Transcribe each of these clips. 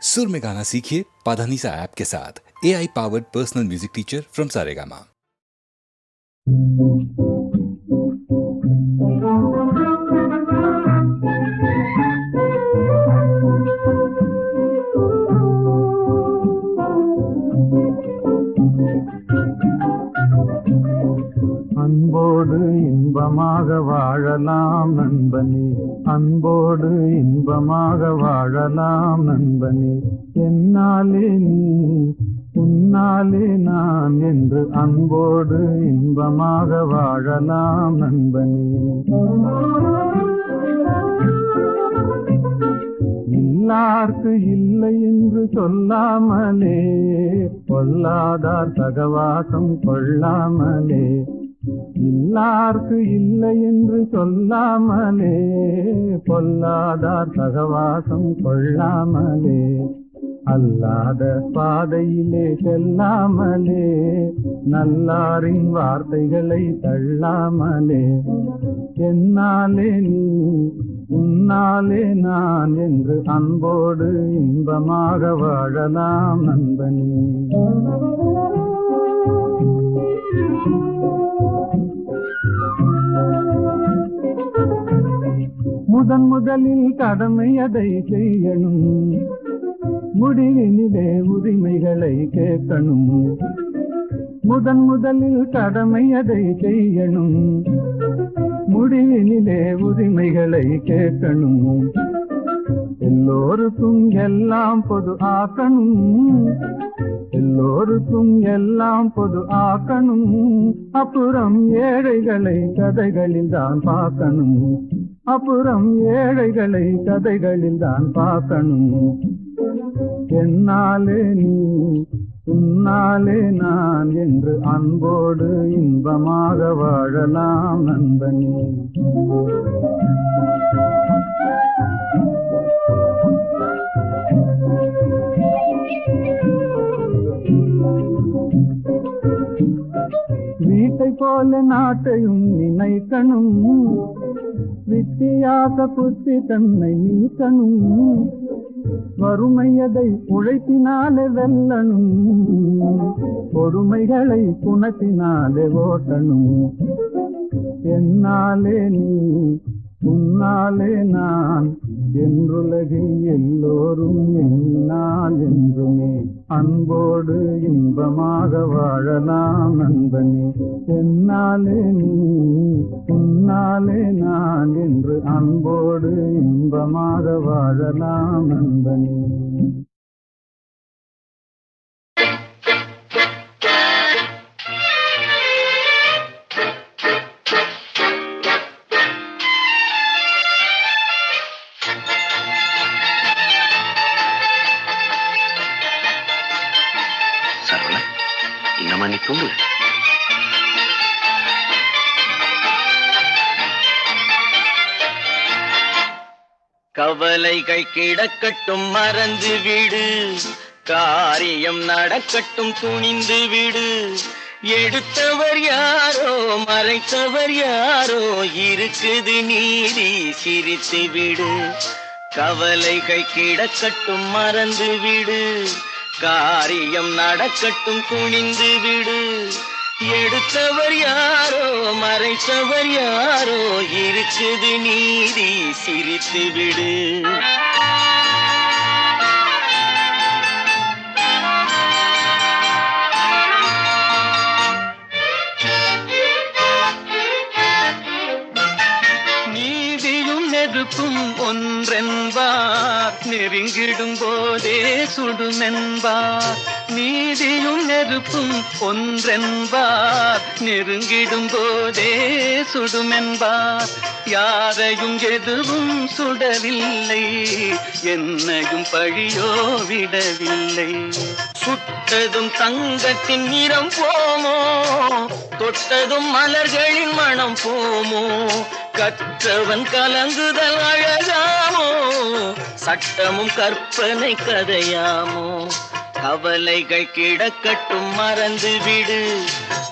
सुर में गाना सीखिए पाधानीसा ऐप के साथ। AI powered personal music teacher from Saregama. அன்போடு இன்பமாக வாழலாம் நண்பனே, அன்போடு இன்பமாக வாழலாம் நண்பனே. என்னாலே நீ உன்னாலே நான் என்று அன்போடு இன்பமாக வாழலாம் நண்பனே. இல்லார்க்கு இல்லை என்று சொல்லாமலே, பொல்லாதார் சகவாசம் கொள்ளாமலே. இல்லார்க்கு இல்லை என்று சொல்லாமலே, பொல்லாதார் சகவாசம் கொள்ளாமலே. அல்லாத பாதையிலே செல்லாமலே, நல்லாரின் வார்த்தைகளை தள்ளாமலே. என்னாலே நீ உன்னாலே நான் என்று அன்போடு இன்பமாக வாழலாம் நண்பனே. முதலில் கடமை அதை செய்யணும், முடிவினிலே உரிமைகளை கேட்கணும். முதலில் கடமை அதை செய்யணும், முடிவினிலே உரிமைகளை கேட்கணும். எல்லோருக்கும் எல்லாம் பொது ஆக்கணும், எல்லோருக்கும் எல்லாம் பொது ஆக்கணும். அப்புறம் ஏழைகளை கதைகளில் தான் பார்க்கணும், அப்புறம் ஏழைகளை கதைகளில் தான் பார்க்கணும். என்னாலே நீ உன்னாலே நான் என்று அன்போடு இன்பமாக வாழலாம் நண்பனே. வீட்டை போல நாட்டையும் நினைக்கணும், வித்தியாச புத்தி தன்னை நீக்கணும். வறுமையதை உழைப்பினாலே வெல்லணும், பொறுமைகளை குணத்தினாலே ஓட்டணும். என்னாலே நீ உன்னாலே நான் என்றுலகில் எல்லோரும் எண்ணினால் என்றுமே அன்போடு இன்பமாக வாழலாம் நண்பனே. என்னாலே நீ உன்னாலே நான் என்று அன்போடு இன்பமாக வாழலாம் நண்பனே. கவலைகள் கிடக்கட்டும் மறந்து விடு, காரியம் நடக்கட்டும் துணிந்து விடு. எடுத்தவர் யாரோ மறைத்தவர் யாரோ, இருக்குது நீதி சிரித்து விடு. கவலைகள் கிடக்கட்டும் மறந்து விடு, காரியம் நடக்கட்டும் துணிந்து விடு. எடுத்தவர் யாரோ மறைத்தவர் யாரோ, இருக்குது நீதி சிரித்து விடு. நீதியும் நெருப்பும் ஒன்றென்பார், நெருங்கிடும் போதே சுடுமென்பார். நீதியும் நெருப்பும் ஒன்றென்பார், நெருங்கிடும் போதே சுடுமென்பார். யாரையும் எதுவும் சுடவில்லை, என்னையும் பழியோ விடவில்லை. சுட்டதும் தங்கத்தின் நிறம் போமோ, தொட்டதும் மலர்களின் மனம் போமோ. கற்றவன் கலங்குதல் அழகாமோ, சட்டமும் கற்பனை கதையாமோ. கவலைகள் கிடக்கட்டும் மறந்து விடு,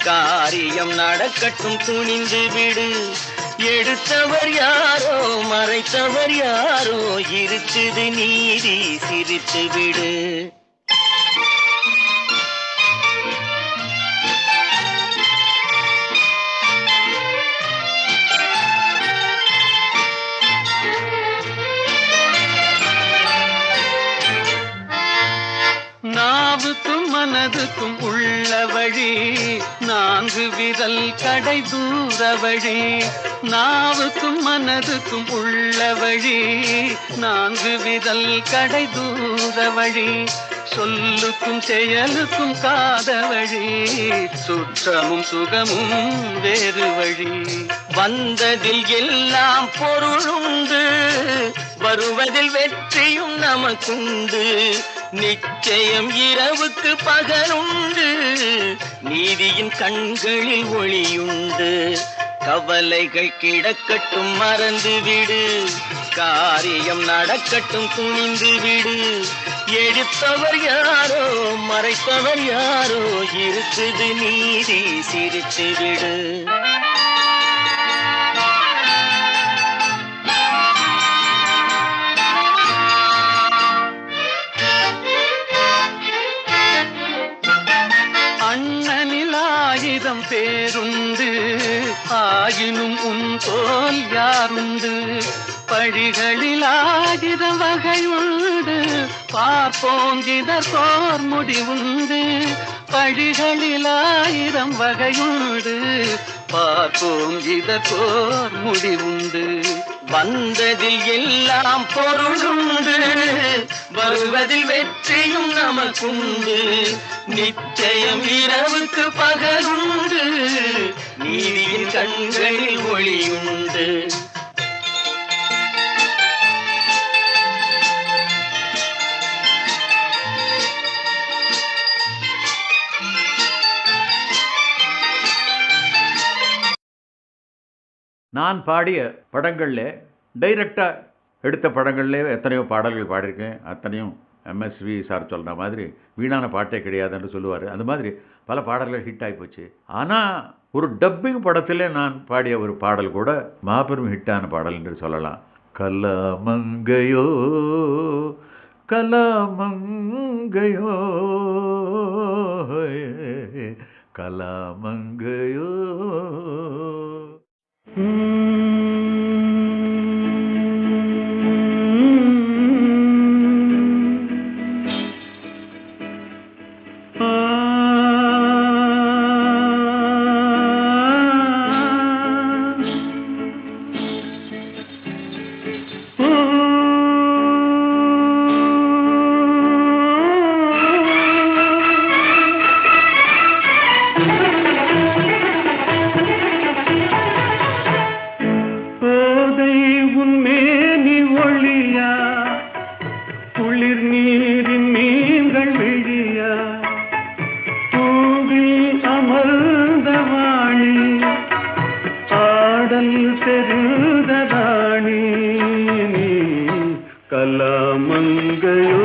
காரியம் நடக்கட்டும் துணிந்து விடு. எடுத்தவர் யாரோ மறைத்தவர் யாரோ இருக்குது நீதி சிரித்து விடு. நாவுக்கும் மனதுக்கும் உள்ள வழி நான்கு விரல் கடை தூர வழி. நாவுக்கும் மனதுக்கும் உள்ள வழி நான்கு விரல் கடை தூர வழி. சொல்லுக்கும் செயலுக்கும் காத வழி சுற்றமும் சுகமும் வேறு வழி. வந்ததில் எல்லாம் பொருளுண்டு வருவதில் வெற்றியும் நமக்குண்டு. நிச்சயம் இரவுக்கு பகலுண்டு நீதியின் கண்களில் ஒளியுண்டு. கவலைகள் கிடக்கட்டும் மறந்து விடு காரியம் நடக்கட்டும் துணிந்து விடு. எடுத்தவர் யாரோ மறைத்தவர் யாரோ இருக்குது நீதி சிரித்து விடு. அண்ணனில் 1000 பேருண்டு ஆயினும் உன் போல் யாருண்டு. பழிகளில் 1000 வகையுண்டு பார்ப்போம் இதற்கோர் முடிவுண்டு. பழிகளில் 1000 வகையுண்டு பார்ப்போம் இதற்கோர் முடிவுண்டு. வந்ததில் எல்லாம் பொருளுண்டு வருவதில் வெற்றியும் நமக்குண்டு. நிச்சயம் இரவுக்கு பகலுண்டு நீதியின் கண்களில் ஒளியுண்டு. நான் பாடிய படங்களில் டைரக்டாக எடுத்த படங்களில் எத்தனையோ பாடல்கள் பாடியிருக்கேன். அத்தனையும் எம்எஸ்வி சார் சொல்கிற மாதிரி வீணான பாட்டே கிடையாதுன்னு சொல்லுவார். அந்த மாதிரி பல பாடல்கள் ஹிட் ஆகி போச்சு. ஆனால் ஒரு டப்பிங் படத்தில் நான் பாடிய ஒரு பாடல் கூட மாபெரும் ஹிட்டான பாடல் என்று சொல்லலாம். கலாமங்கையோ கலாமங்கையோ கலாமங்கையோ. கலாமங்கையோ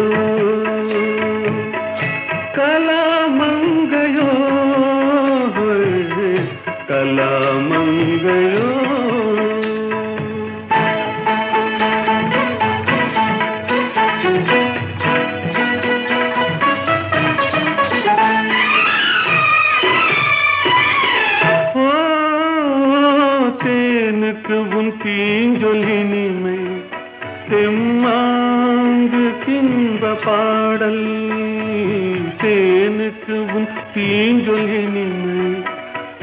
கலாமங்கையோ கலாமங்கையோ. தேனுக்கு உன் தீஞ்சொல்லினிமை தெம்மாங்கு கின்ப பாடல். தேனுக்கு உன் தீஞ்சொல்லினிமை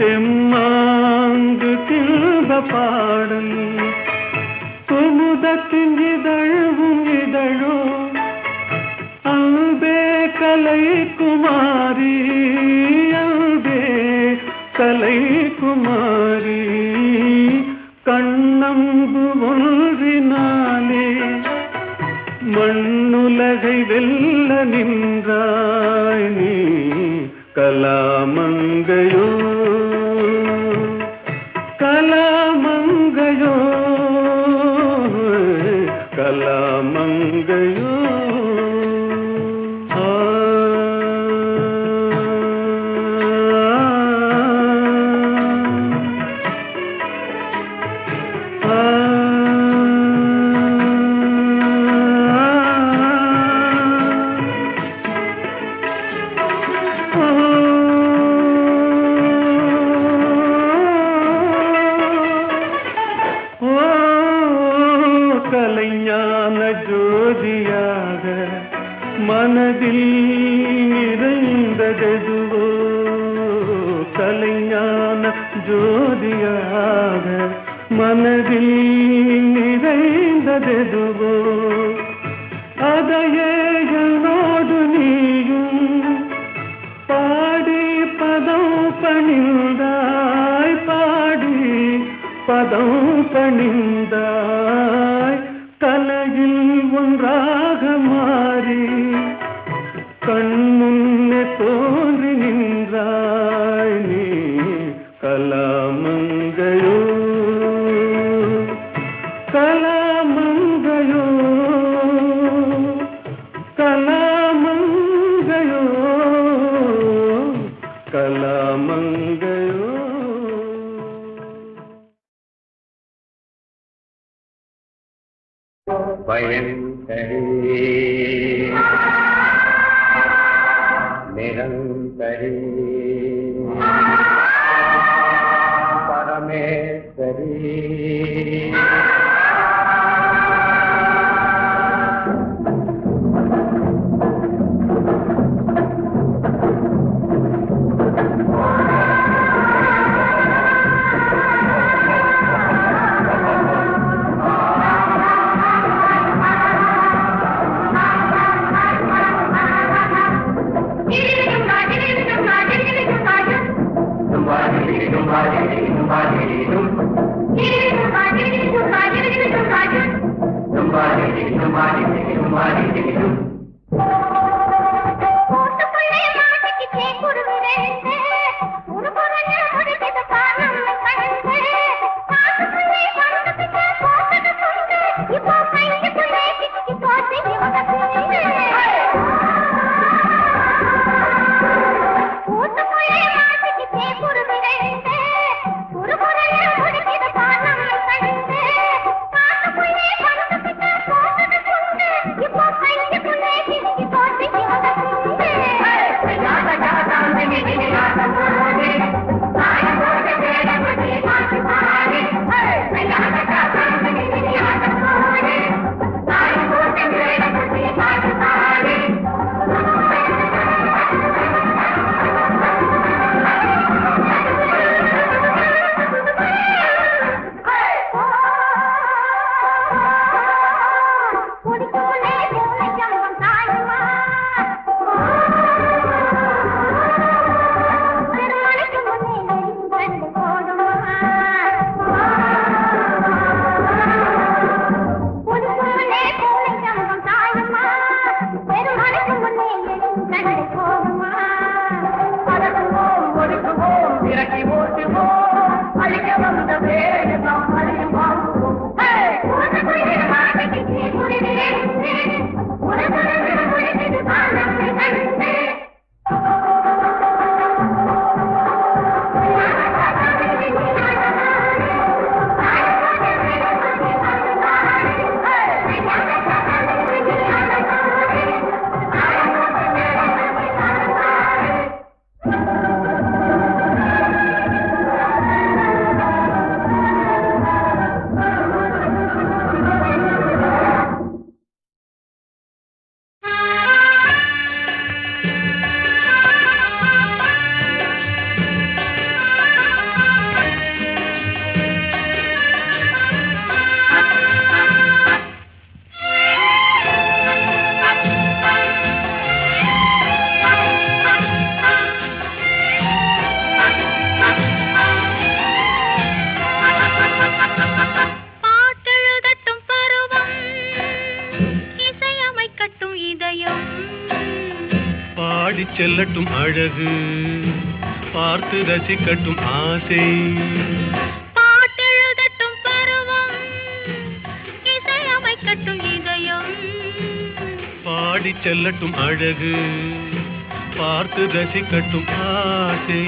தெம்மாங்கு கின்ப பாடல். குமுதத்தின் இதழும் இதழோ அன்பே கலை குமாரி அன்பே கலை குமாரி. கண்ணம்பு ஒன்றினாலே மண்ணுலகை வெல்ல நின்றாய் நீ. கலாமங்கையோ கலாமங்கையோ கலாமங்கையோ. மனதில் நிறைந்ததெதுவோ கலைஞான ஜோதியாக மனதில் நிறைந்ததெதுவோ அதையே என்னோடு நீயும் பாடி பதம் பணிந்தாய் பாடி பதம் பணிந்தாய் தலையில் ஒன்றாக மாறி கண் முன்னே தோன்றி நின்றாய் நீ கலாமங்கையோ கலாமங்கையோ கலாமங்கையோ கலாமங்கையோ. பயங்கரே நிரந்தரே பரமேஸ்வரி செல்லட்டும் அழகு பார்த்து ரசிக்கட்டும் ஆசை பாட்டெழுதட்டும் பருவம் இசையமைக்கட்டும் இதயம் பாடி செல்லட்டும் அழகு பார்த்து ரசிக்கட்டும் ஆசை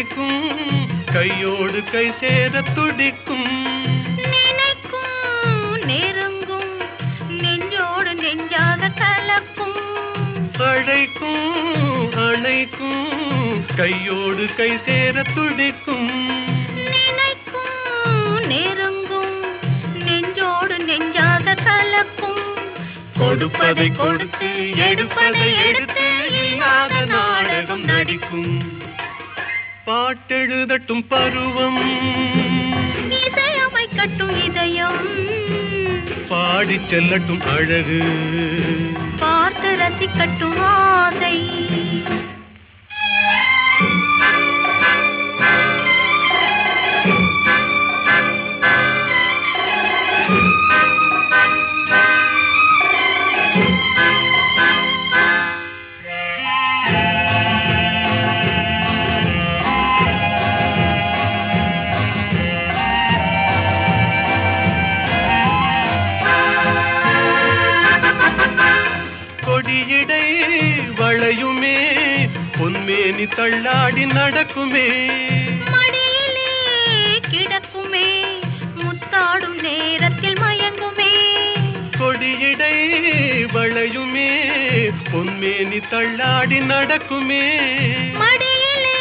அழைக்கும் கையோடு கை சேர துடிக்கும் நினைக்கும் நெருங்கும் நெஞ்சோடு நெஞ்சாக கலக்கும் அழைக்கும் அணைக்கும் கையோடு கை சேர துடிக்கும் நினைக்கும் நெருங்கும் நெஞ்சோடு நெஞ்சாக கலக்கும் கொடுப்பதை கொடுத்து எடுப்பதை எடுத்து இல்லாத நாடகம் நடிக்கும் பாட்டெழுதட்டும் பருவம் இசையமைக்கட்டும் இதயம் பாடிச் செல்லட்டும் அழகு பார்த்து ரசிக்கட்டும் ஆசை கொடியிடை வளையுமே பொன்மேனி தள்ளாடி நடக்குமே மடியிலே கிடக்குமே முத்தாடும் நேரத்தில் மயங்குமே கொடியிடை வளையுமே பொன்மேனி தள்ளாடி நடக்குமே மடியிலே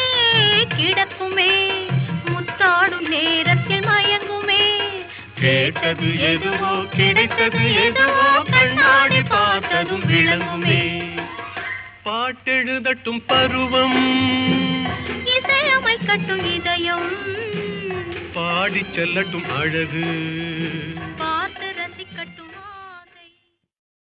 கிடக்குமே முத்தாடும் நேரத்தில் மயங்குமே கேட்டது எதுவோ கிடைத்தது எதுவோ கண்ணாடி பார்த்ததும் விளங்குமே பாட்டெழுதட்டும் பருவம் இசையமைக்கட்டும் இதயம் பாடிச் செல்லட்டும் அழகு பார்த்து ரசிக்கட்டும் ஆசை பாட்டெழுதட்டும்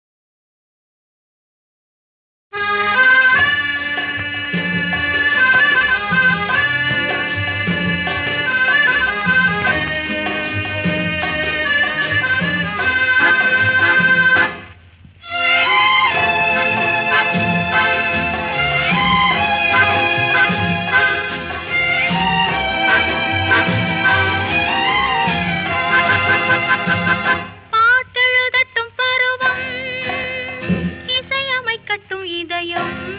பருவம் இசையமைக்கட்டும் இதயம்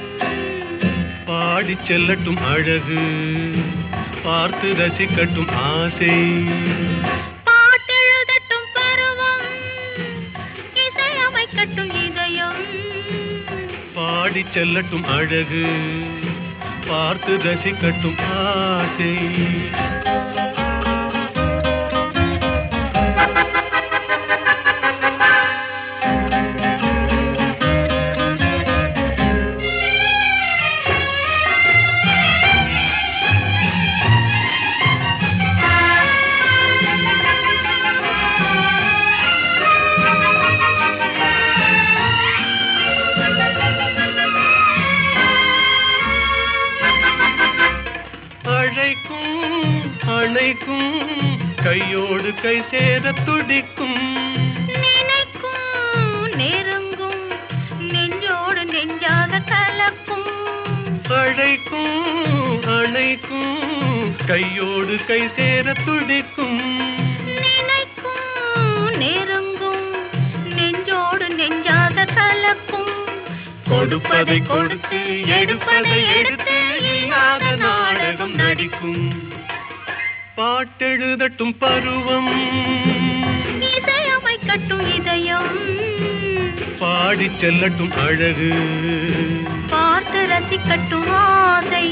பாடிச் செல்லட்டும் அழகு பார்த்து ரசிக்கட்டும் ஆசை பாட்டெழுதட்டும் பருவம் இசையமைக்கட்டும் இதயம் பாடிச் செல்லட்டும் அழகு பார்த்து ரசிக்கட்டும் ஆசை அழைக்கும் அணைக்கும் கையோடு கை சேர துடிக்கும் நினைக்கும் நெருங்கும் நெஞ்சோடு நெஞ்சாக கலக்கும் அழைக்கும் அணைக்கும் கையோடு கை சேர துடிக்கும் நினைக்கும் நெருங்கும் நெஞ்சோடு நெஞ்சாக கலக்கும் கொடுப்பதை கொடுத்து எடுப்பதை எடுத்து இல்லாத நாடகம் நடிக்கும் பாட்டெழுதட்டும் பருவம் இசையமைக்கட்டும் இதயம் பாடிச் செல்லட்டும் அழகு பார்த்து ரசிக்கட்டும் ஆசை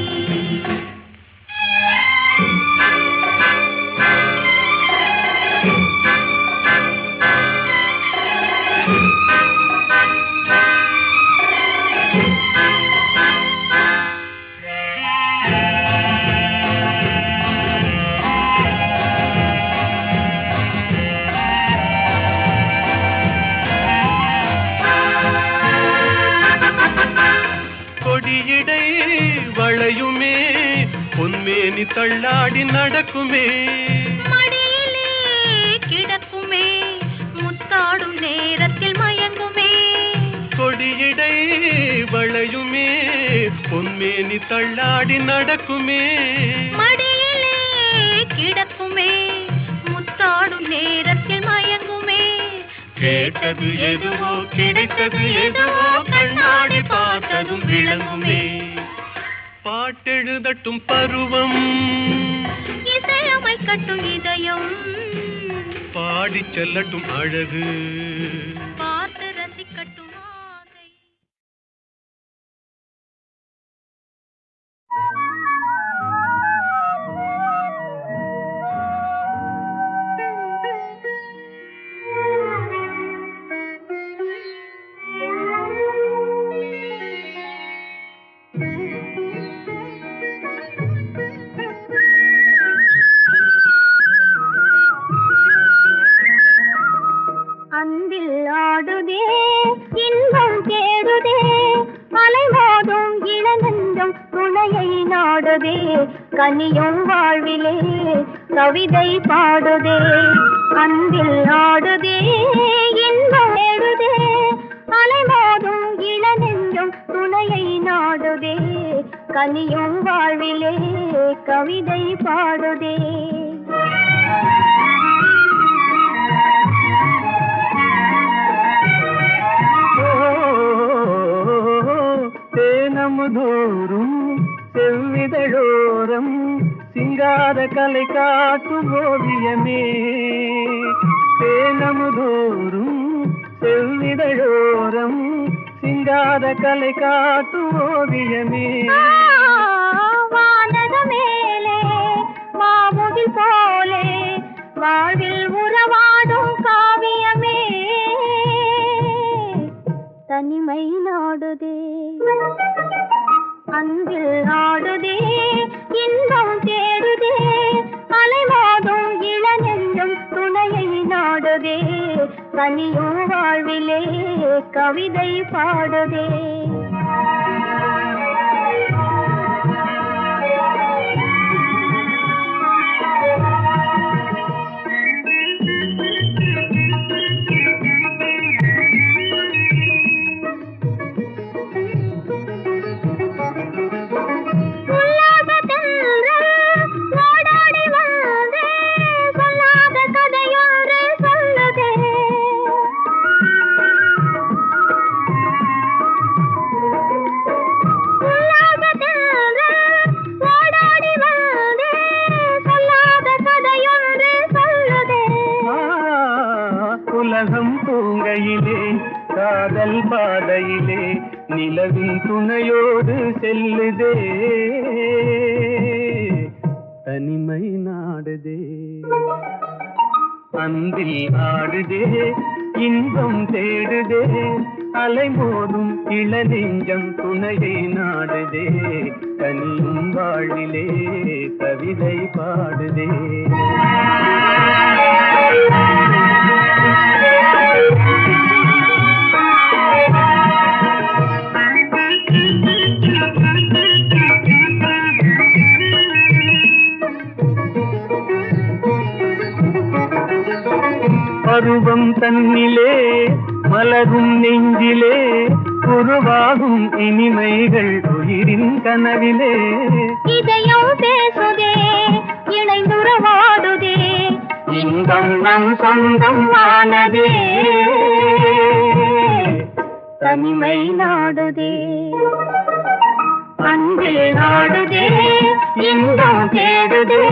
கொடியிடை வளையுமே பொன்மேனி தள்ளாடி நடக்குமே மடியிலே கிடக்குமே முத்தாடும் நேரத்தில் மயங்குமே கொடியிடை வளையுமே பொன்மேனி தள்ளாடி நடக்குமே மடியிலே கிடக்குமே முத்தாடும் நேரத்தில் மயங்குமே கேட்டது எதுவோ கிடைத்தது எதுவோ கண்ணாடி பார்த்ததும் விளங்குமே பாட்டெழுதட்டும் பருவம், இசையமைக்கட்டும் இதயம், பாடிச் செல்லட்டும் அழகு, பார்த்து ரசிக்கட்டும் ஆசை. அன்பில் ஆடுதே இன்பம் தேடுதே, அலைமோதும் இளநெஞ்சம் துணையை நாடுதே, கனியும் வாழ்விலே கவிதை பாடுதே. அன்பில் ஆடுதே இன்பம் தேடுதே, அலைமோதும் இளநெஞ்சம் துணையை நாடுதே, கனியும் வாழ்விலே கவிதை பாடுதே. தேனமுதோறும் செவ்விதழோரம் சிங்கார கலை காட்டும் ஓவியமே, தேனமுதோறும் செவ்விதழோரம் சிங்கார கலை காட்டும் ஓவியமே. வானக மேலே மாமுகில் போலே வாழ்வில் உறவாடும் காவியமே, தனிமை நாடுதே அன்பில் ஆடுதே இன்பம் தேடுதே, அலைமோதும் இளநெஞ்சம் துணையை நாடுதே, கனியும் வாழ்விலே கவிதை பாடுதே. உலகம் பூங்கையிலே காதல் பாதையிலே நிலவின் துணையோடு செல்லுதே, தனிமை நாடுதே. அன்பில் ஆடுதே இன்பம் தேடுதே, அலைமோதும் இளநெஞ்சம் துணையை நாடுதே, கனியும் வாழ்விலே கவிதை பாடுதே. பருவம் தன்னிலே மலரும் நெஞ்சிலே உருவாகும் இனிமைகள் உயிரின் கனவிலே, இதயம் பேசுதே இணைந்துறவாடுதே, இன்பம் நம் சொந்தம் ஆனதே, தனிமை நாடுதே அன்பில் நாடுதே இன்பம் தேடுதே,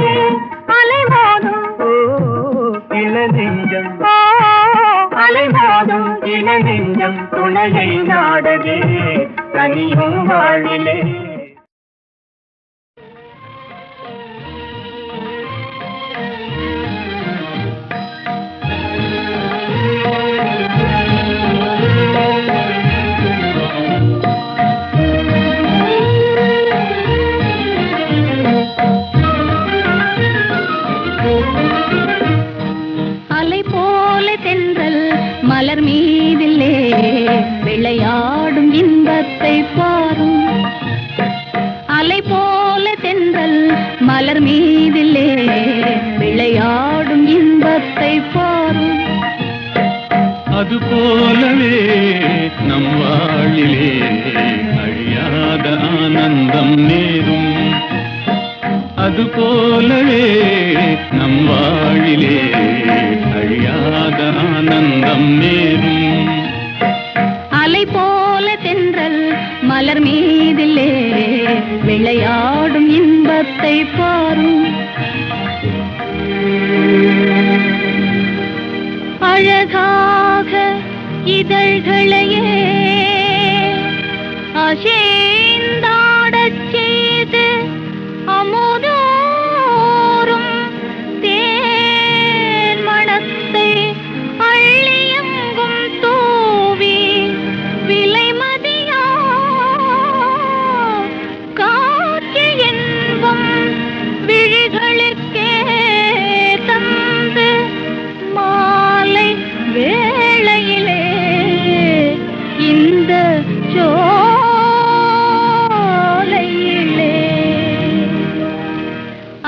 அலைமோதும் இளநெஞ்சம் அலைமோதும் இளநெஞ்சம் துணையை நாடுதே, கனியும் வாழ்விலே. அலை போல தென்றல் மலர் மீதிலே விளையாடும் இன்பத்தை பாரும், அலை போல தென்றல் மலர் மீதிலே விளையாடும் இன்பத்தை பாரும். அதுபோலவே நம் வாழிலே அழியாத ஆனந்தம் நேரும், அதுபோலவே நம் வாழிலே அழியாத ஆனந்தம் நேரும். அலை போல தென்றல் மலர் மீதிலே விளையாடும் இன்பத்தை பாரும். அழகாக இதழ்களையே அசைந்தாடச் செய்து அமுதோறும் தேன் மணத்தை அள்ளியங்கும் தூவி விலைமதியா காட்சி என்பம் விழிகளிற்கே தந்து மாலை வேளையிலே இந்த சோலையிலே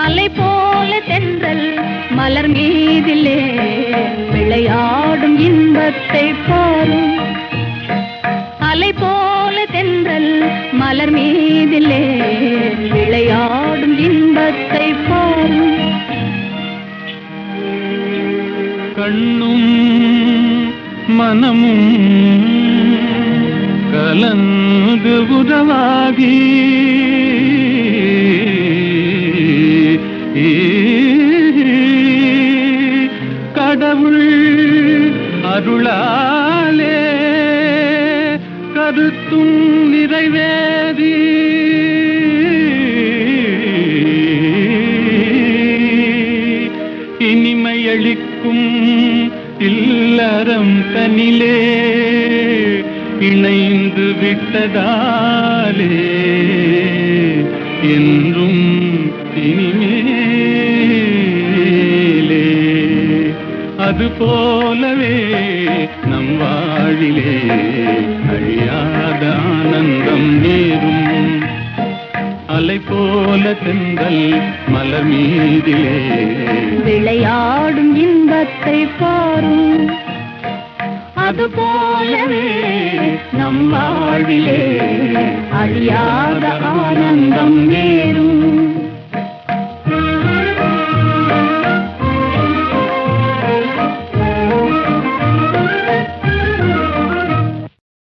அலை போல தென்றல் மலர் மீதிலே விளையாடும் இன்பத்தை பாரும். அலை போல தென்றல் மலர் மீதிலே விளையாடும் இன்பத்தை பாரும். கண்ணும் மனமும் கலந்து உறவாகி கடவுள் அருளாலே கருத்தும் நிறைவேறி இனிமையளிக்கும் இல்லறம் தனிலே இணைந்து விட்டதாலே என்றும் இனிமேலே அது போலவே நம் வாழிலே அழியாத ஆனந்தம் நேரும். அலை போல தென்றல் மலர் மீதிலே விளையாடும் இன்பத்தை பாரும். அது போலவே நம் வாழ்விலே அழியாத